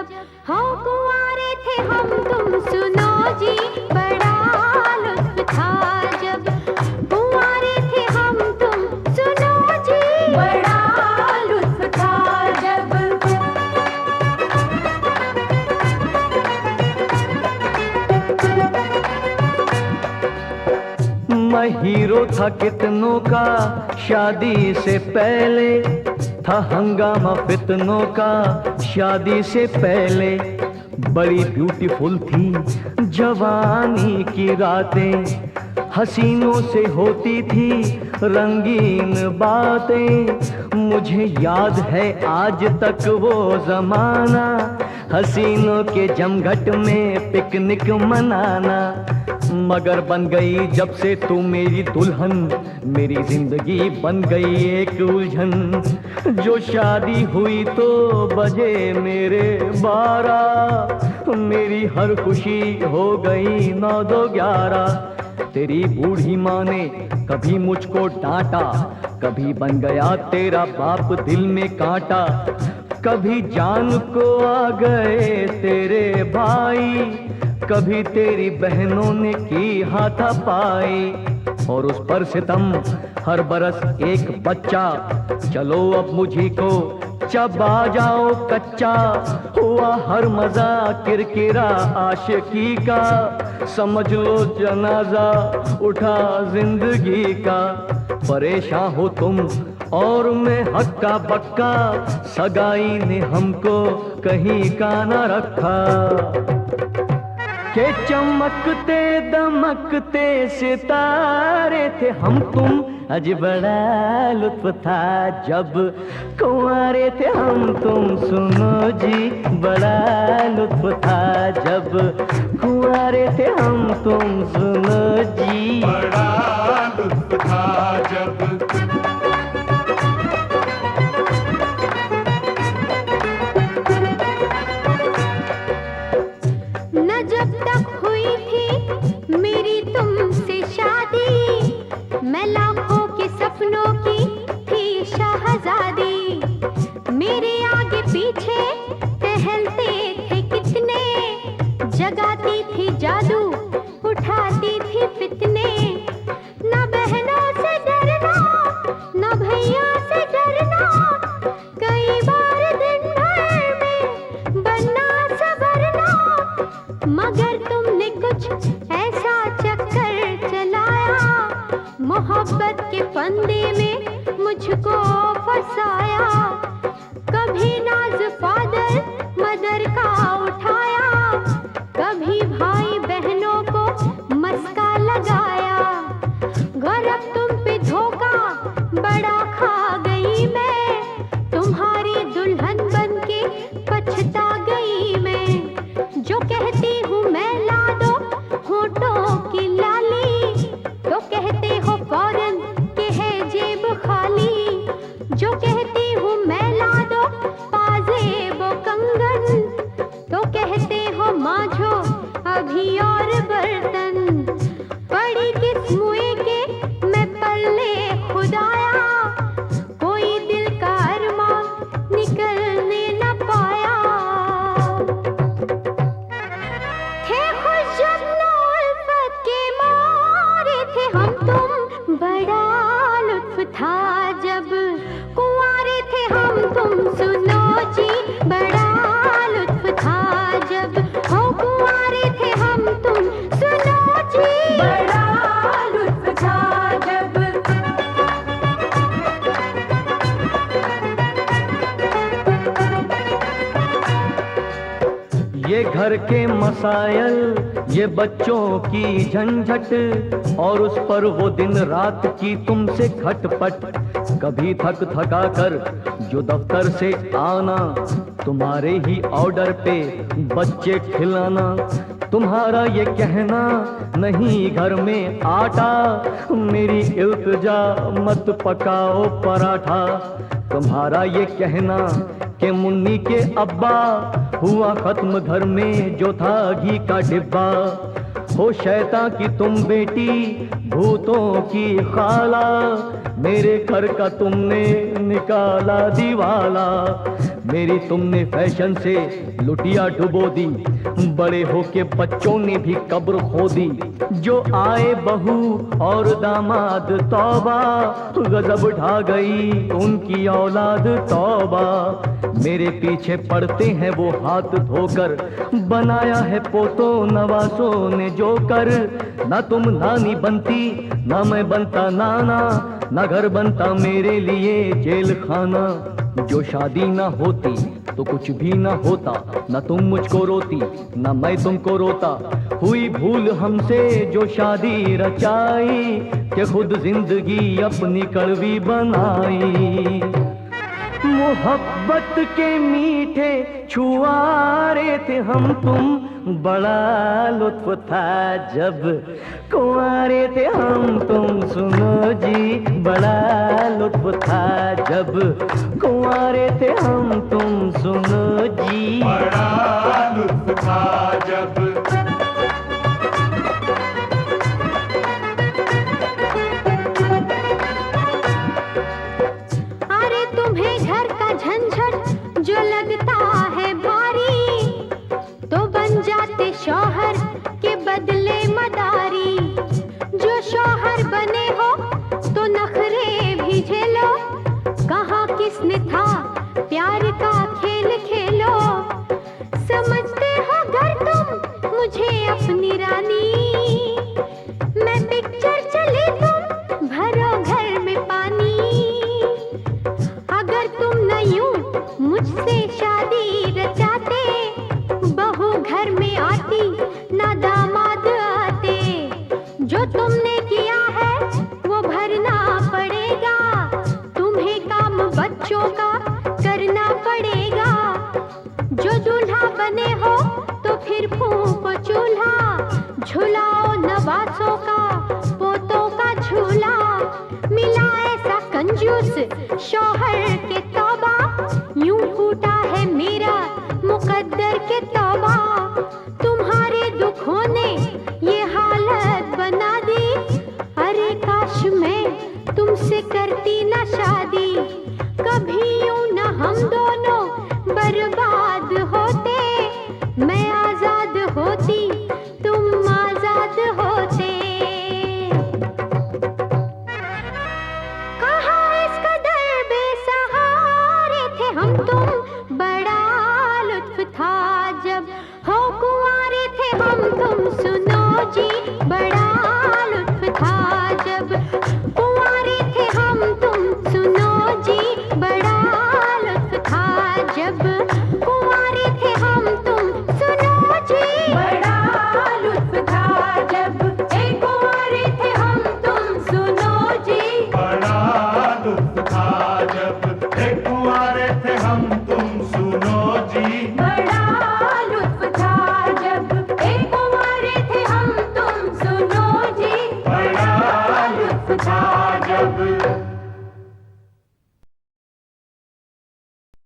जब हाँ कुंवारे थे हम तुम सुनो जी बड़ा लुत्फ था जब कुंवारे थे हम तुम सुनो जी बड़ा लुत्फ था जब। मैं हीरो था कितनों का शादी से पहले, था हंगामा फितनों का शादी से पहले। बड़ी ब्यूटीफुल थी जवानी की रातें, हसीनों से होती थी रंगीन बातें। मुझे याद है आज तक वो जमाना, हसीनों के जमघट में पिकनिक मनाना। मगर बन गई जब से तू मेरी दुल्हन, मेरी जिंदगी बन गई एक उलझन। जो शादी हुई तो बजे मेरे 12, मेरी हर खुशी हो गई 9-2-11। तेरी बूढ़ी माँ ने कभी मुझको डांटा, कभी बन गया तेरा बाप दिल में कांटा। कभी जान को आ गए तेरे भाई, कभी तेरी बहनों ने की हाथापाई। और उस पर सितम हर बरस एक बच्चा, चलो अब मुझी को चबा जाओ कच्चा। हुआ हर मजा किरकिरा आशिकी का, समझ लो जनाजा उठा जिंदगी का। परेशान हो तुम और मैं हक्का बक्का, सगाई ने हमको कहीं का न रखा। के चमकते दमकते सितारे थे हम तुम, अज बड़ा लुत्फ था जब कुंवारे थे हम तुम। सुनो जी बड़ा लुत्फ था जब कुंवारे थे हम तुम। सुनो जी बड़ा लुत्फ था जब। जब तक हुई थी मेरी तुमसे शादी, मैं लाखों के सपनों की थी शहजादी। मेरे आगे पीछे टहलते थे कितने, जगाती थी जादू उठाती थी फितने। न बहनों से डरना न भैया से डरना, कई बार दिन भर में बनना सवरना। मगर तुमने कुछ ऐसा चक्कर चलाया, मोहब्बत के फंदे में मुझको फंसाया। कभी नाज फादर मदर का उठाया, कभी भाई बहनों को मस्का लगाया। गौरव तुम पे धोखा बड़ा खा गई मैं, तुम्हारी दुल्हन बनके पछता गई मैं। जो कहती हूँ मैं ला दो होठों की लाली, तो कहते हो फौरन के है जेब खाली। जो कहती हूँ मैं ला दो पाजेब कंगन, तो कहते हो मांझो अभी और बर्तन। पड़ी किस मुए के मैं पल्ले खुदाया, कोई दिल का अरमान निकलने न पाया। थे खुश जब उल्फत के मारे थे हम तुम, बड़ा लुत्फ था जब कुंवारे थे हम तुम। सुनो जी बड़ा लुत्फ था जब हो कुंवारे थे हम तुम। सुनो जी बड़ा लुत्फ था जब। ये घर के मसायल, ये बच्चों की झंझट, और उस पर वो दिन रात की तुमसे खटपट। कभी थक थका कर जो दफ्तर से आना, तुम्हारे ही ऑर्डर पे बच्चे खिलाना। तुम्हारा ये कहना नहीं घर में आटा, मेरी इल्तिजा मत पकाओ पराठा। तुम्हारा ये कहना कि मुन्नी के अब्बा, हुआ खत्म घर में जो था घी का डिब्बा। हो शैतान की तुम बेटी भूतों की खाला, मेरे घर का तुमने निकाला दीवाला। मेरी तुमने फैशन से लुटिया डुबो दी, बड़े होके बच्चों ने भी कब्र खो दी। जो आए बहू और दामाद तौबा, गजब ढा गई उनकी औलाद तौबा। मेरे पीछे पड़ते हैं वो हाथ धोकर, बनाया है पोतों नवासों ने जो कर। ना तुम नानी बनती ना मैं बनता नाना, ना घर बनता मेरे लिए जेल खाना। जो शादी ना होती तो कुछ भी ना होता, ना तुम मुझको रोती ना मैं तुमको रोता। हुई भूल हमसे जो शादी रचाई, कि खुद जिंदगी अपनी कड़वी बनाई। मोहब्बत के मीठे छुआरे थे हम तुम, बड़ा लुत्फ था जब कुंवारे थे हम तुम। सुनो जी बड़ा लुत्फ था जब कुंवारे थे हम तुम। सुनो जी बड़ा लुत्फ था जब। अरे तुम्हें घर का झंझट जो लगता है भारी, तो बन जाते शौहर के बदले मदारी। जो शौहर बने हो तो नखरे भी झेलो, कहा किसने था प्यार का खेल खेलो। समझते हो घर तुम मुझे अपनी रानी, मैं पिक्चर चली तुम भरो घर में पानी। अगर तुम न यूं मुझसे शादी रचाते, बहू घर में आती ना दामाद आते। जो तुमने किया है वो भरना पड़ेगा, तुम्हें काम बच्चों का करना पड़ेगा। जो दूल्हा बने हो तो फिर फूंको चूल्हा, झुलाओ नवासों का पोतों का झूला। मिला ऐसा कंजूस शौहर के तौबा, यूं फूटा है मेरा मुकद्दर के तौबा। तुम्हारे दुखों ने